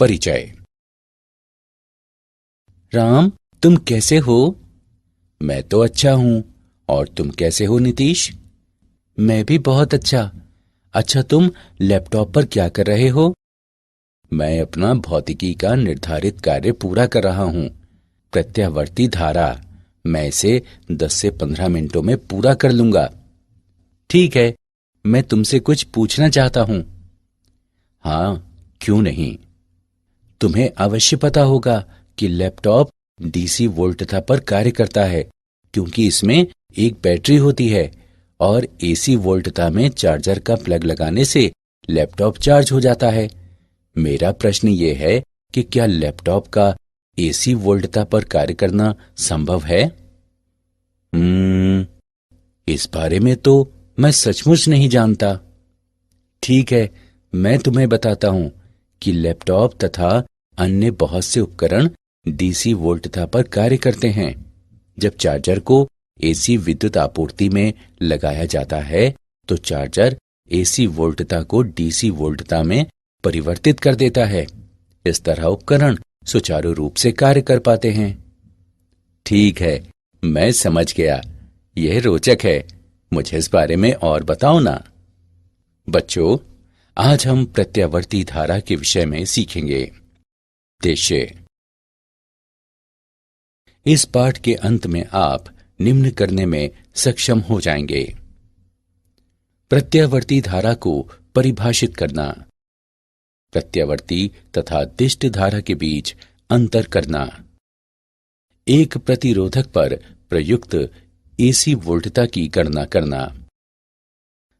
परिचय। राम, तुम कैसे हो? मैं तो अच्छा हूं। और तुम कैसे हो नीतीश? मैं भी बहुत अच्छा। अच्छा, तुम लैपटॉप पर क्या कर रहे हो? मैं अपना भौतिकी का निर्धारित कार्य पूरा कर रहा हूं। प्रत्यावर्ती धारा। मैं इसे 10 से 15 मिनटों में पूरा कर लूंगा। ठीक है, मैं तुमसे कुछ पूछना चाहता हूं। हाँ, क्यों नहीं। तुम्हें अवश्य पता होगा कि लैपटॉप डीसी वोल्टता पर कार्य करता है, क्योंकि इसमें एक बैटरी होती है और एसी वोल्टता में चार्जर का प्लग लगाने से लैपटॉप चार्ज हो जाता है। मेरा प्रश्न ये है कि क्या लैपटॉप का एसी वोल्टता पर कार्य करना संभव है? इस बारे में तो मैं सचमुच नहीं जानता। ठीक है, मैं तुम्हें बताता हूं कि लैपटॉप तथा अन्य बहुत से उपकरण डीसी वोल्टता पर कार्य करते हैं। जब चार्जर को एसी विद्युत आपूर्ति में लगाया जाता है तो चार्जर एसी वोल्टता को डीसी वोल्टता में परिवर्तित कर देता है। इस तरह उपकरण सुचारू रूप से कार्य कर पाते हैं। ठीक है, मैं समझ गया। यह रोचक है। मुझे इस बारे में और बताओ ना। बच्चों, आज हम प्रत्यावर्ती धारा के विषय में सीखेंगे। उद्देश्य। इस पाठ के अंत में आप निम्न करने में सक्षम हो जाएंगे। प्रत्यावर्ती धारा को परिभाषित करना, प्रत्यावर्ती तथा दिष्ट धारा के बीच अंतर करना, एक प्रतिरोधक पर प्रयुक्त एसी वोल्टता की गणना करना,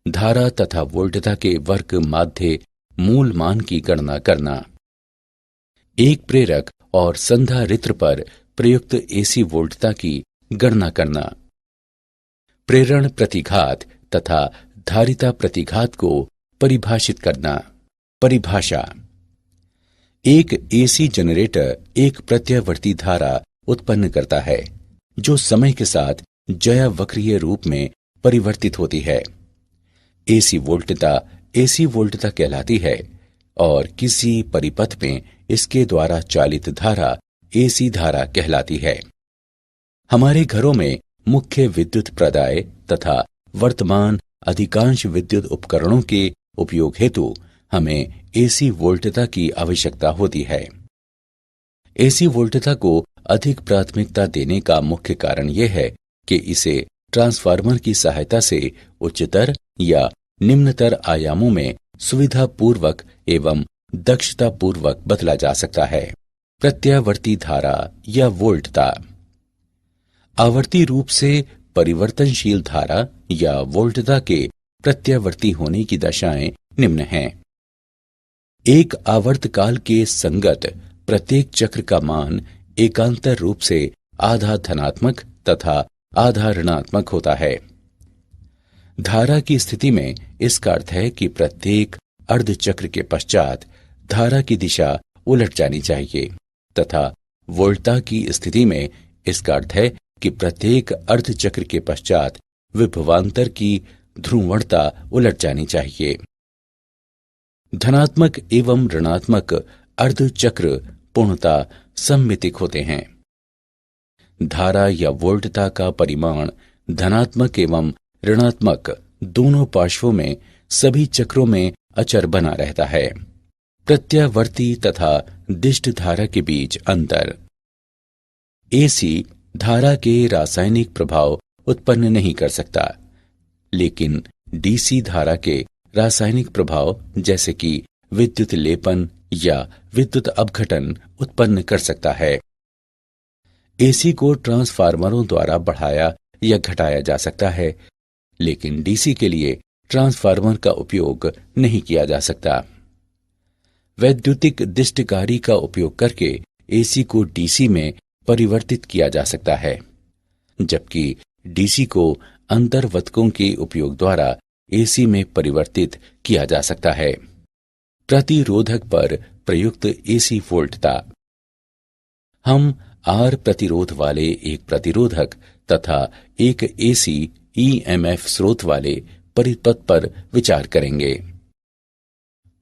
धारा तथा वोल्टता के वर्ग माध्य मूल मान की गणना करना, एक प्रेरक और संधारित्र पर प्रयुक्त एसी वोल्टता की गणना करना, प्रेरण प्रतिघात तथा धारिता प्रतिघात को परिभाषित करना। परिभाषा। एक एसी जनरेटर एक प्रत्यावर्ती धारा उत्पन्न करता है जो समय के साथ ज्यावक्रीय रूप में परिवर्तित होती है। एसी वोल्टता कहलाती है और किसी परिपथ में इसके द्वारा चालित धारा एसी धारा कहलाती है। हमारे घरों में मुख्य विद्युत प्रदाय तथा वर्तमान अधिकांश विद्युत उपकरणों के उपयोग हेतु हमें एसी वोल्टता की आवश्यकता होती है। एसी वोल्टता को अधिक प्राथमिकता देने का मुख्य कारण यह है कि इसे ट्रांसफार्मर की सहायता से उच्चतर या निम्नतर आयामों में सुविधापूर्वक एवं दक्षतापूर्वक बदला जा सकता है। प्रत्यावर्ती धारा या वोल्टता। आवर्ती रूप से परिवर्तनशील धारा या वोल्टता के प्रत्यावर्ती होने की दशाएं निम्न हैं। एक आवर्तकाल के संगत प्रत्येक चक्र का मान एकांतर रूप से आधा धनात्मक तथा आधा ऋणात्मक होता है। धारा की स्थिति में इसका अर्थ है कि प्रत्येक अर्धचक्र के पश्चात धारा की दिशा उलट जानी चाहिए तथा वोल्टता की स्थिति में इसका अर्थ है कि प्रत्येक अर्धचक्र के पश्चात विभवांतर की ध्रुवणता उलट जानी चाहिए। धनात्मक एवं ऋणात्मक अर्धचक्र पूर्णतः सममितिक होते हैं। धारा या वोल्टता का परिमाण धनात्मक एवं ऋणात्मक दोनों पार्श्वों में सभी चक्रों में अचर बना रहता है। प्रत्यावर्ती तथा दिष्ट धारा के बीच अंतर। एसी धारा के रासायनिक प्रभाव उत्पन्न नहीं कर सकता, लेकिन डीसी धारा के रासायनिक प्रभाव जैसे कि विद्युत लेपन या विद्युत अपघटन उत्पन्न कर सकता है। एसी को ट्रांसफार्मरों द्वारा बढ़ाया या घटाया जा सकता है, लेकिन डीसी के लिए ट्रांसफार्मर का उपयोग नहीं किया जा सकता। वैद्युतिक दिष्टकारी का उपयोग करके एसी को डीसी में परिवर्तित किया जा सकता है, जबकि डीसी को अंतर्वतकों के उपयोग द्वारा एसी में परिवर्तित किया जा सकता है। प्रतिरोधक पर प्रयुक्त एसी वोल्टता। हम आर प्रतिरोध वाले एक प्रतिरोधक तथा एक एसी ईएमएफ स्रोत वाले परिपथ पर विचार करेंगे।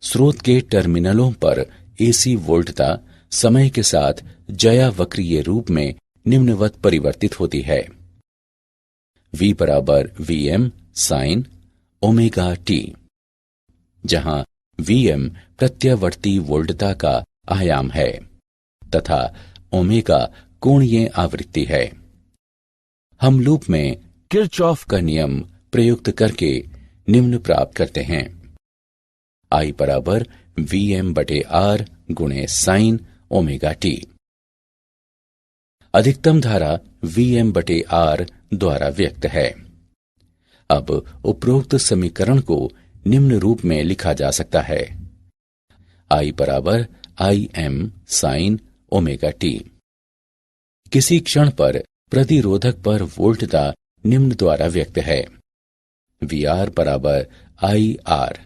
स्रोत के टर्मिनलों पर एसी वोल्टता समय के साथ ज्यावक्रीय रूप में निम्नवत परिवर्तित होती है। V बराबर Vm साइन ओमेगा टी, जहां Vm प्रत्यावर्ती वोल्टता का आयाम है तथा ओमेगा कोणीय आवृत्ति है। हम लूप में किरचॉफ का नियम प्रयुक्त करके निम्न प्राप्त करते हैं। I बराबर Vm बटे R गुणे साइन ओमेगा टी। अधिकतम धारा Vm बटे R द्वारा व्यक्त है। अब उपरोक्त समीकरण को निम्न रूप में लिखा जा सकता है। I बराबर Im साइन ओमेगा टी। किसी क्षण पर प्रतिरोधक पर वोल्टता निम्न द्वारा व्यक्त है। VR बराबर IR।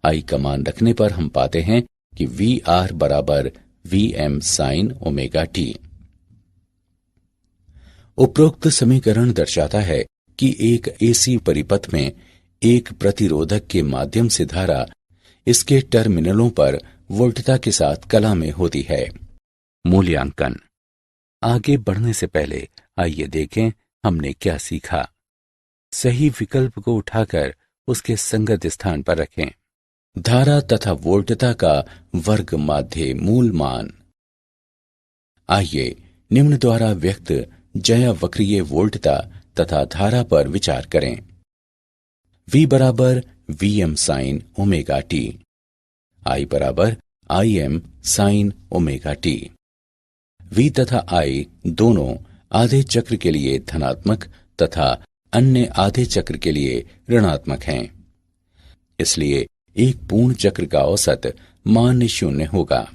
I का मान रखने पर हम पाते हैं कि VR बराबर Vm साइन ओमेगा टी। उपरोक्त समीकरण दर्शाता है कि एक एसी परिपथ में एक प्रतिरोधक के माध्यम से धारा इसके टर्मिनलों पर वोल्टता के साथ कला में होती है। मूल्यांकन। आगे बढ़ने से पहले आइए देखें हमने क्या सीखा। सही विकल्प को उठाकर उसके संगत स्थान पर रखें। धारा तथा वोल्टता का वर्ग माध्य मूल मान। आइए निम्न द्वारा व्यक्त ज्यावक्रीय वोल्टता तथा धारा पर विचार करें। V बराबर Vm sine omega T. I बराबर Im sine omega T. V तथा I दोनों आधे चक्र के लिए धनात्मक तथा अन्य आधे चक्र के लिए ऋणात्मक हैं। इसलिए एक पूर्ण चक्र का औसत मान 0 होगा।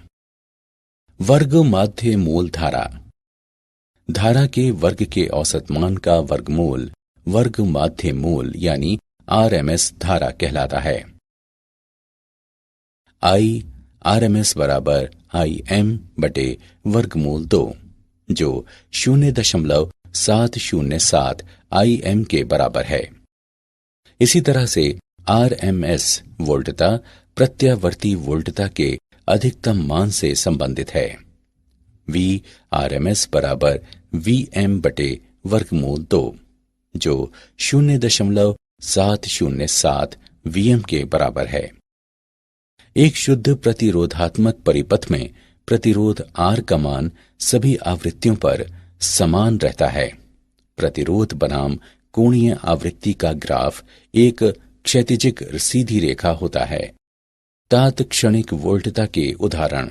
वर्ग माध्य मूल धारा। धारा के वर्ग के औसत मान का वर्गमूल वर्ग माध्य मूल यानी RMS धारा कहलाता है। I RMS बराबर Im बटे वर्गमूल 2, जो 0.707 Im के बराबर है। इसी तरह से RMS वोल्टता प्रत्यावर्ती वोल्टता के अधिकतम मान से संबंधित है। V RMS बराबर Vm बटे वर्गमूल 2, जो 0.707 Vm के बराबर है। एक शुद्ध प्रतिरोधात्मक परिपथ में प्रतिरोध R का मान सभी आवृत्तियों पर समान रहता है। प्रतिरोध बनाम कोणीय आवृत्ति का ग्राफ एक क्षैतिजिक सीधी रेखा होता है। तात्क्षणिक वोल्टता के उदाहरण।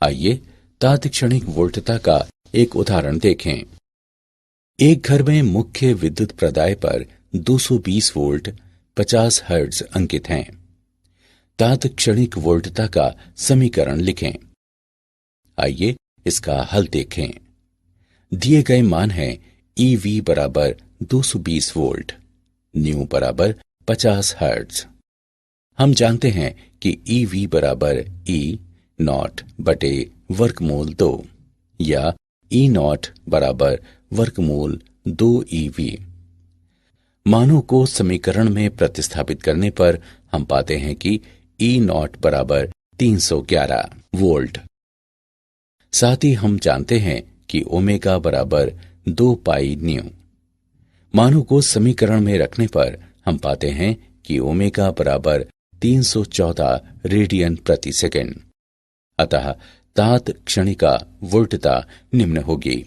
आइए तात्क्षणिक वोल्टता का एक उदाहरण देखें। एक घर में मुख्य विद्युत प्रदाय पर 220 वोल्ट 50 हर्ट्ज अंकित हैं। तात्क्षणिक वोल्टता का समीकरण लिखें। आइए इसका हल देखें। दिए गए मान है EV बराबर 220 वोल्ट, न्यू बराबर 50 हर्ट्ज। हम जानते हैं कि EV बराबर E नॉट बटे वर्गमूल 2 या E नॉट बराबर वर्गमूल 2EV। मानों को समीकरण में प्रतिस्थापित करने पर हम पाते हैं कि E नॉट बराबर 311 वोल्ट। साथ ही हम जानते हैं कि ओमेगा बराबर 2 पाई न्यू। मानों को समीकरण में रखने पर हम पाते हैं कि ओमेगा बराबर 314 रेडियन प्रति सेकंड। अतः तात्क्षणिका वोल्टता निम्न होगी।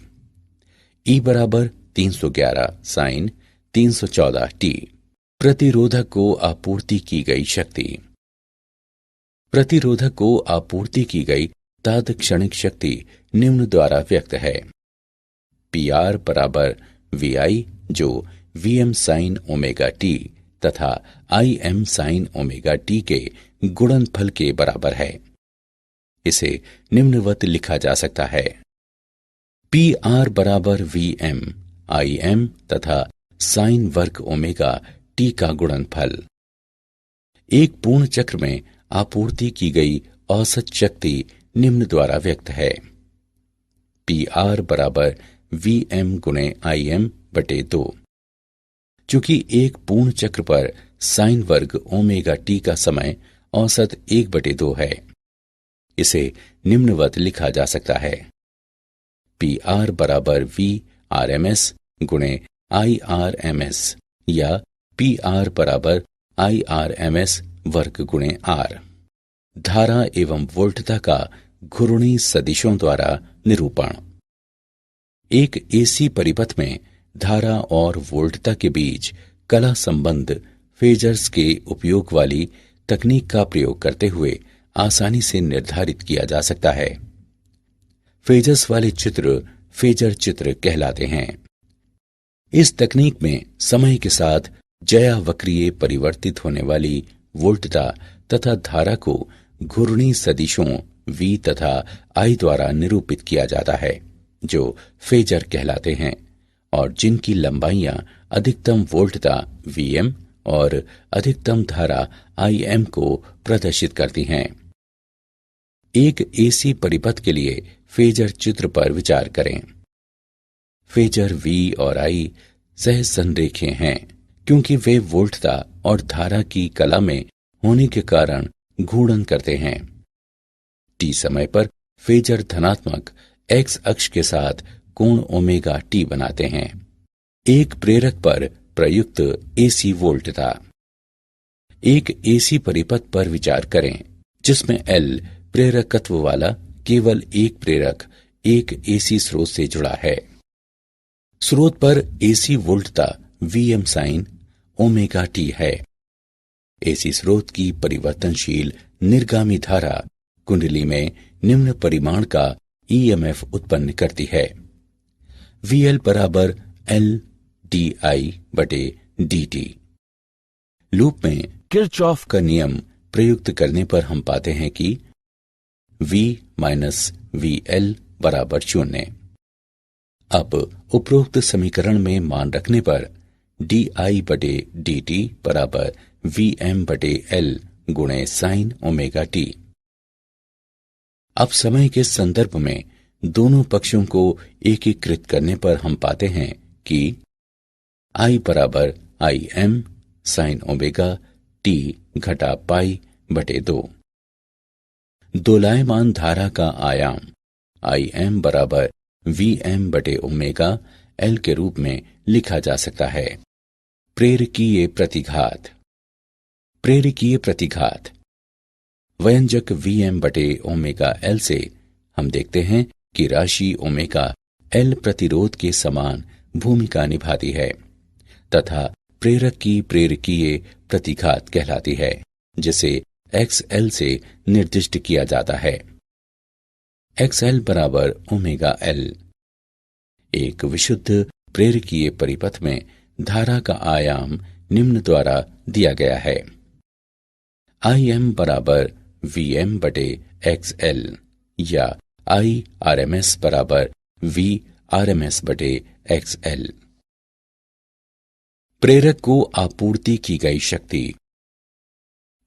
E बराबर 311 साइन 314 टी। प्रतिरोधक को आपूर्ति की गई शक्ति। प्रतिरोधक को आपूर्ति की गई तात्क्षणिक शक्ति निम्न द्वारा व्यक्त है। PR बराबर VI जो Vm साइन ओमेगा टी तथा Im साइन ओमेगा टी के गुणनफल के बराबर है। इसे निम्नवत लिखा जा सकता है। PR बराबर Vm Im तथा साइन वर्ग ओमेगा टी का गुणनफल। एक पूर्ण चक्र में आपूर्ति की गई औसत शक्ति निम्न द्वारा व्यक्त है। PR बराबर Vm गुणे Im बटे 2। चूंकि एक पूर्ण चक्र पर साइन वर्ग ओमेगा टी का समय औसत 1/2 है, इसे निम्नवत लिखा जा सकता है। पी आर बराबर वी आर एम एस गुणे आई आर एम एस या पी आर बराबर आई आर एम एस वर्ग गुणे आर। धारा एवं वोल्टता का घूर्णी सदिशों द्वारा निरूपण। एक एसी परिपथ में धारा और वोल्टता के बीच कला संबंध फेजर्स के उपयोग वाली तकनीक का प्रयोग करते हुए आसानी से निर्धारित किया जा सकता है। फेजर्स वाले चित्र फेजर चित्र कहलाते हैं। इस तकनीक में समय के साथ ज्यावक्रीय परिवर्तित होने वाली वोल्टता तथा धारा को घूर्णी सदिशों V तथा I द्वारा निरूपित किया जाता है, जो फेजर कहलाते हैं और जिनकी लंबाइयां अधिकतम वोल्टता Vm और अधिकतम धारा Im को प्रदर्शित करती हैं। एक एसी परिपथ के लिए फेजर चित्र पर विचार करें। फेजर V और I सहज संरेखीय हैं क्योंकि वे वोल्टता और धारा की कला में होने के कारण घूर्णन करते हैं। t समय पर फेजर धनात्मक x अक्ष के साथ कोण ओमेगा t बनाते हैं। एक प्रेरक पर प्रयुक्त एसी वोल्टता। एक एसी परिपथ पर विचार करें जिसमें L प्रेरकत्व वाला केवल एक प्रेरक एक एसी स्रोत से जुड़ा है। स्रोत पर एसी वोल्टता Vm sin ओमेगा t है। एसी स्रोत की परिवर्तनशील निर्गामी धारा कुंडली में निम्न परिमाण का ईएमएफ उत्पन्न करती है। VL बराबर L di बटे dt। लूप में किरचॉफ का नियम प्रयुक्त करने पर हम पाते हैं कि V माइनस VL बराबर 0। अब उपरोक्त समीकरण में मान रखने पर di बटे dt बराबर Vm बटे L गुणे साइन ओमेगा t। अब समय के संदर्भ में दोनों पक्षों को एकीकृत करने पर हम पाते हैं कि I बराबर Im साइन ओमेगा t घटा पाई बटे 2। दोलायमान धारा का आयाम Im बराबर Vm बटे ओमेगा L के रूप में लिखा जा सकता है। प्रेरकीय प्रतिघात। प्रेरकीय प्रतिघात व्यंजक Vm बटे ओमेगा L से हम देखते हैं कि राशि ओमेगा L प्रतिरोध के समान भूमिका निभाती है तथा प्रेरक की प्रेरकीय प्रतिघात कहलाती है, जिसे XL से निर्दिष्ट किया जाता है। XL बराबर ओमेगा L। एक विशुद्ध प्रेरकीय परिपथ में धारा का आयाम निम्न द्वारा दिया गया है। Im बराबर Vm बटे XL या I RMS बराबर V RMS बटे XL। प्रेरक को आपूर्ति की गई शक्ति।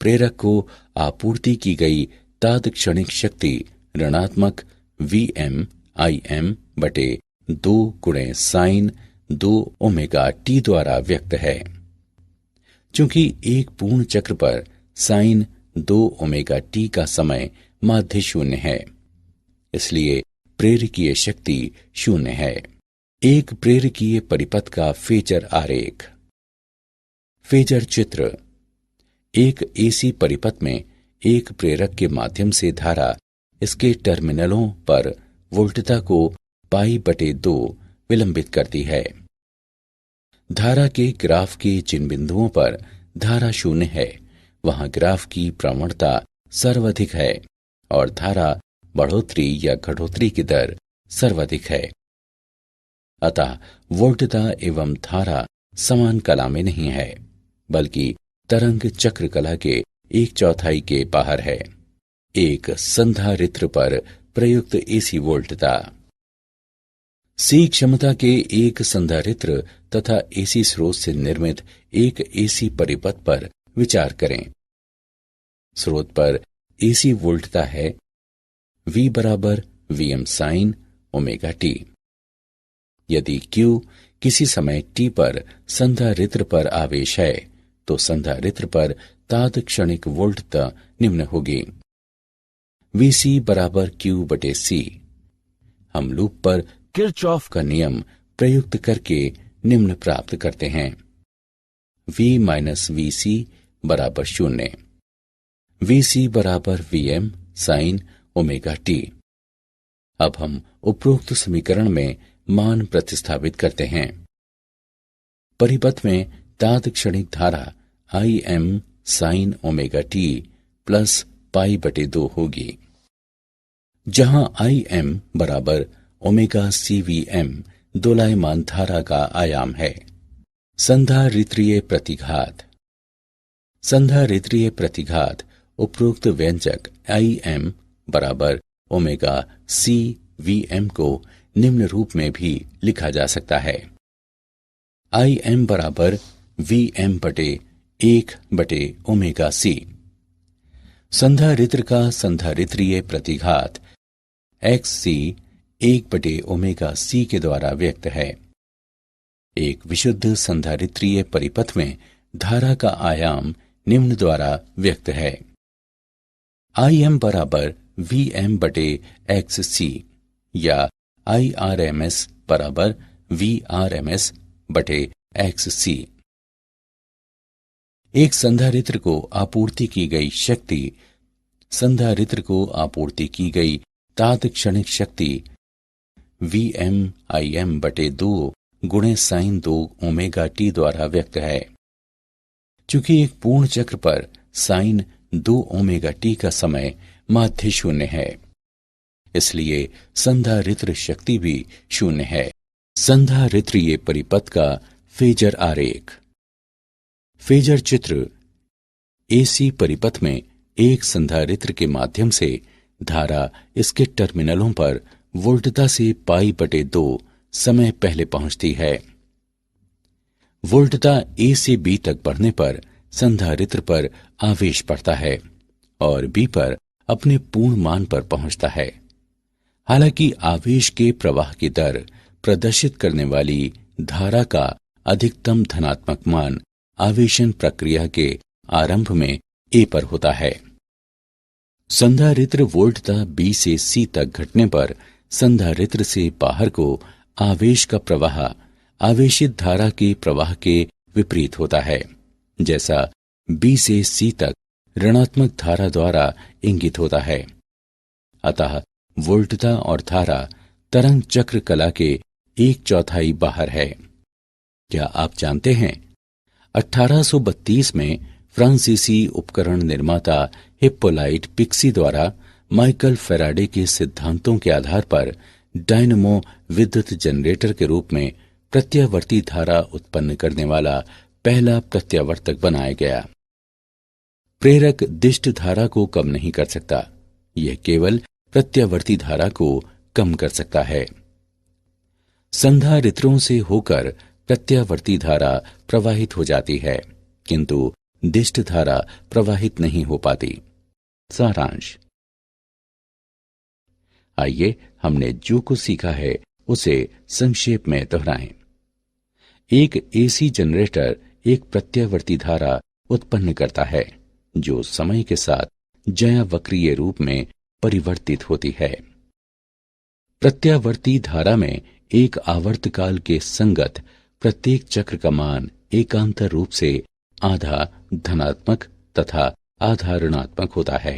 प्रेरक को आपूर्ति की गई तात्क्षणिक शक्ति ऋणात्मक Vm Im बटे 2 गुणे साइन 2 ओमेगा t द्वारा व्यक्त है। चूंकि एक पूर्ण चक्र पर साइन 2 ओमेगा t का समय माध्य 0 है, इसलिए प्रेरकीय शक्ति 0 है। एक प्रेरकीय परिपथ का फेजर आरेख। फेजर चित्र। एक एसी परिपथ में एक प्रेरक के माध्यम से धारा इसके टर्मिनलों पर वोल्टता को पाई बटे 2 विलंबित करती है। धारा के ग्राफ के जिन बिंदुओं पर धारा 0 है, वहां ग्राफ की प्रवणता सर्वाधिक है और धारा बढ़ोतरी या घटोतरी की दर सर्वाधिक है। अतः वोल्टता एवं धारा समान कला में नहीं है, बल्कि तरंग चक्र कला के 1/4 के बाहर है। एक संधारित्र पर प्रयुक्त एसी वोल्टता। सी क्षमता के एक संधारित्र तथा एसी स्रोत से निर्मित एक एसी परिपथ पर विचार करें। स्रोत पर एसी वोल्टता है V बराबर Vm साइन ओमेगा t। यदि Q किसी समय t पर संधारित्र पर आवेश है, तो संधारित्र पर तात्क्षणिक वोल्टता निम्न होगी। VC बराबर Q बटे C। हम लूप पर किरचॉफ का नियम प्रयुक्त करके निम्न प्राप्त करते हैं। V माइनस VC बराबर 0। VC बराबर VM साइन ओमेगा टी। अब हम उपरोक्त समीकरण में मान प्रतिस्थापित करते हैं। परिपथ में तात्क्षणिक धारा IM sine omega T plus pi बटे 2 होगी, जहां IM बराबर ओमेगा CVM दोलायमान धारा का आयाम है। संधारित्रीय प्रतिघात। संधारित्रीय प्रतिघात उपरोक्त व्यंजक IM बराबर ओमेगा CVM को निम्न रूप में भी लिखा जा सकता है। IM बराबर VM बटे 1 बटे ओमेगा C। संधारित्र का संधारित्रीय प्रतिघात XC 1 बटे ओमेगा C के द्वारा व्यक्त है। एक विशुद्ध संधारित्रीय परिपथ में धारा का आयाम निम्न द्वारा व्यक्त है। IM बराबर VM बटे XC या IRMS बराबर VRMS बटे XC। एक संधारित्र को आपूर्ति की गई शक्ति संधारित्र को आपूर्ति की गई तात्क्षणिक शक्ति VMIM बटे 2 गुणे साइन 2 ओमेगा टी द्वारा व्यक्त है। चूंकि एक पूर्ण चक्र पर साइन 2 ओमेगा टी का समय माध्य 0 है, इसलिए संधारित्र शक्ति भी 0 है। संधारित्रीय परिपथ का फेजर आरेख। फेजर चित्र AC परिपथ में एक संधारित्र के माध्यम से धारा इसके टर्मिनलों पर वोल्टता से पाई बटे 2 समय पहले पहुंचती है। वोल्टता A से B तक बढ़ने पर संधारित्र पर आवेश पड़ता है और B पर अपने पूर्ण मान पर पहुंचता है। हालांकि आवेश के प्रवाह की दर प्रदर्शित करने वाली धारा का अधिकतम धनात्मक मान आवेशन प्रक्रिया के आरंभ में A पर होता है। संधारित्र वोल्टता B से C तक घटने पर संधारित्र से बाहर को आवेश का प्रवाह आवेशित धारा के प्रवाह के विपरीत होता है, जैसा B से C तक ऋणात्मक धारा द्वारा इंगित होता है। अतः वोल्टता और धारा तरंग चक्र कला के 1/4 बाहर है। क्या आप जानते हैं 1832 में फ्रांसीसी उपकरण निर्माता हिप्पोलाइट पिक्सी द्वारा माइकल फैराडे के सिद्धांतों के आधार पर डायनमो विद्युत जनरेटर के रूप में प्रत्यावर्ती धारा उत्पन्न करने वाला पहला प्रत्यावर्तक बनाया गया। प्रेरक दिष्ट धारा को कम नहीं कर सकता, यह केवल प्रत्यावर्ती धारा को कम कर सकता है। संधारित्रों से होकर प्रत्यावर्ती धारा प्रवाहित हो जाती है, किंतु दिष्ट धारा प्रवाहित नहीं हो पाती। सारांश। आइए हमने जो कुछ सीखा है उसे संक्षेप में दोहराएं। एक AC जनरेटर एक प्रत्यावर्ती धारा उत्पन्न करता है जो समय के साथ ज्यावक्रीय रूप में परिवर्तित होती है। प्रत्यावर्ती धारा में एक आवर्तकाल के संगत प्रत्येक चक्र का मान एकांतर रूप से आधा धनात्मक तथा आधा ऋणात्मक होता है।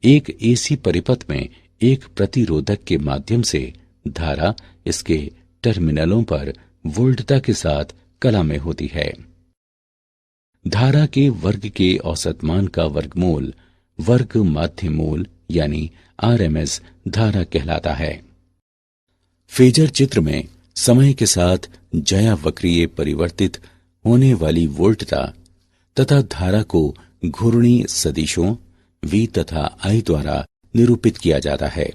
एक AC परिपथ में एक प्रतिरोधक के माध्यम से धारा इसके टर्मिनलों पर वोल्टता के साथ कला में होती है। धारा के वर्ग के औसत मान का वर्गमूल वर्ग माध्य मूल यानी RMS धारा कहलाता है। फेजर चित्र में समय के साथ ज्यावक्रीय परिवर्तित होने वाली वोल्टता तथा धारा को घूर्णी सदिशों V तथा I द्वारा निरूपित किया जाता है,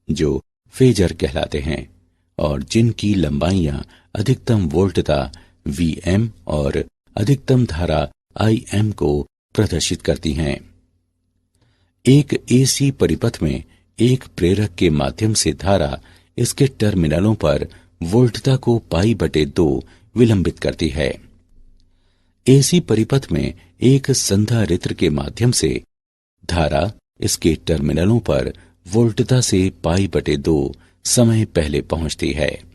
जो फेजर कहलाते हैं और जिनकी लंबाइयां अधिकतम वोल्टता VM और अधिकतम धारा IM को प्रदर्शित करती हैं। एक AC परिपथ में एक प्रेरक के माध्यम से धारा इसके टर्मिनलों पर वोल्टता को पाई बटे 2 विलंबित करती है। AC परिपथ में एक संधारित्र के माध्यम से धारा इसके टर्मिनलों पर वोल्टता से पाई/2 समय पहले पहुंचती है।